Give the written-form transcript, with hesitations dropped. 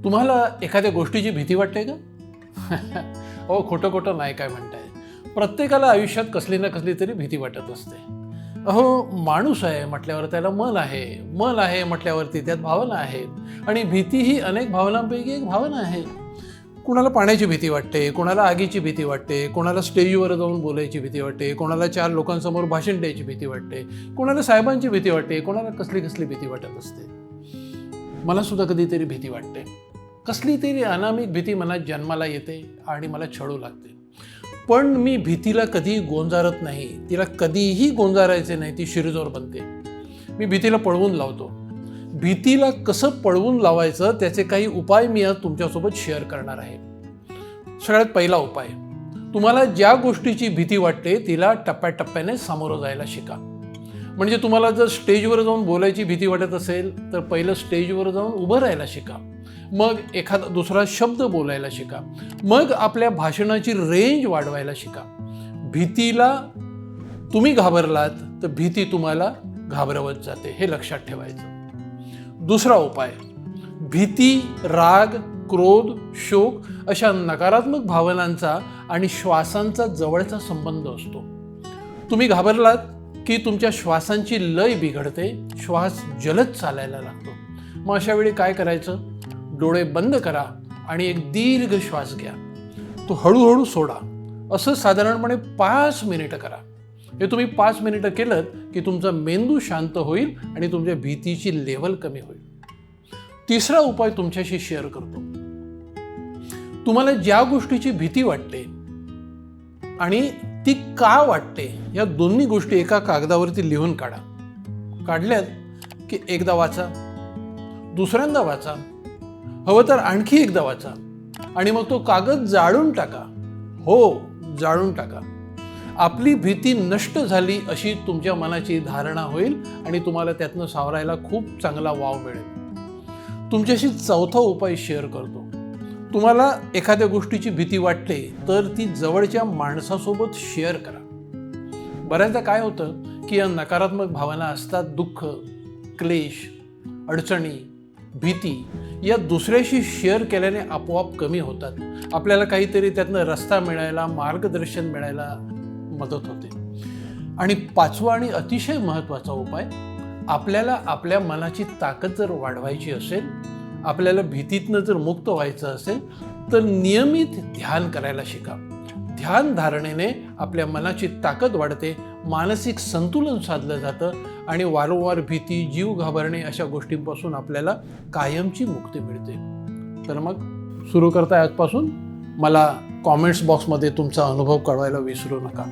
तुम्हाला एखाद्या गोष्टीची भीती वाटते का? हो, खोटं खोटं नाही काय म्हणताय. प्रत्येकाला आयुष्यात कसली ना कसली तरी भीती वाटत असते. अहो, माणूस आहे म्हटल्यावर त्याला मन आहे, मन आहे म्हटल्यावरती त्यात भावना आहेत आणि भीती ही अनेक भावनांपैकी एक भावना आहे. कुणाला पाण्याची भीती वाटते, कोणाला आगीची भीती वाटते, कोणाला स्टेजवर जाऊन बोलायची भीती वाटते, कोणाला 4 लोकांसमोर भाषण द्यायची भीती वाटते, कोणाला साहेबांची भीती वाटते, कोणाला कसली कसली भीती वाटत असते. मला सुद्धा कधीतरी भीती वाटते. कसली तरी अनामिक भीती मनात जन्माला येते आणि मला छळू लागते. पण मी भीतीला कधी गोंजारत नाही, तिला कधीही गोंजारायचे नाही, ती शिरजोर बनते. मी भीतीला पळवून लावतो. भीतीला कसं पळवून लावायचं त्याचे काही उपाय मी आज तुमच्यासोबत शेअर करणार आहे. सगळ्यात पहिला उपाय, तुम्हाला ज्या गोष्टीची भीती वाटते तिला टप्प्याटप्प्याने सामोरं जायला शिका. म्हणजे तुम्हाला जर स्टेजवर जाऊन बोलायची भीती वाटत असेल तर पहिलं स्टेजवर जाऊन उभं राहायला शिका. मग एखादा दुसरा शब्द बोलायला शिका. मग आपल्या भाषणाची रेंज वाढवायला शिका. भीतीला तुम्ही घाबरलात तर भीती तुम्हाला घाबरवत जाते, हे लक्षात ठेवायचं. दुसरा उपाय, भीती, राग, क्रोध, शोक अशा नकारात्मक भावनांचा आणि श्वासांचा जवळचा संबंध असतो. तुम्ही घाबरलात की तुमच्या श्वासांची लय बिघडते, श्वास जलद चालायला लागतो. मग अशा वेळी काय करायचं? डोळे बंद करा आणि एक दीर्घ श्वास घ्या. तो हळूहळू सोडा. असं साधारणपणे 5 मिनिटं करा. हे तुम्ही 5 मिनिटं केलं की तुमचा मेंदू शांत होईल आणि तुमच्या भीतीची लेवल कमी होईल. तिसरा उपाय तुमच्याशी शेअर करतो. तुम्हाला ज्या गोष्टीची भीती वाटते आणि ती का वाटते या दोन्ही गोष्टी एका कागदावरती लिहून काढा. काढल्यात की एकदा वाचा, दुसऱ्यांदा वाचा, हवं तर आणखी एकदा वाचा आणि मग तो कागद जाळून टाका. हो, जाळून टाका. आपली भीती नष्ट झाली अशी तुमच्या मनाची धारणा होईल आणि तुम्हाला त्यातनं सावरायला खूप चांगला वाव मिळेल. तुमच्याशी चौथा उपाय शेअर करतो. तुम्हाला एखाद्या गोष्टीची भीती वाटते तर ती जवळच्या माणसासोबत शेअर करा. बऱ्याचदा काय होतं की या नकारात्मक भावना असतात, दुःख, क्लेश, अडचणी, भीती या दुसऱ्याशी शेअर केल्याने आपोआप कमी होतात. आपल्याला काहीतरी त्यातनं रस्ता मिळायला, मार्गदर्शन मिळायला मदत होते. आणि पाचवा आणि अतिशय महत्त्वाचा उपाय, आपल्याला आपल्या मनाची ताकद जर वाढवायची असेल, आपल्याला भीतीतनं जर मुक्त व्हायचं असेल तर नियमित ध्यान करायला शिका. ध्यान धारणेने आपल्या मनाची ताकद वाढते, मानसिक संतुलन साधलं जातं आणि वारंवार भीती, जीव घाबरणे अशा गोष्टींपासून आपल्याला कायमची मुक्ती मिळते. तर मग सुरू करता आजपासून मला कॉमेंट्स बॉक्समध्ये तुमचा अनुभव कळवायला विसरू नका.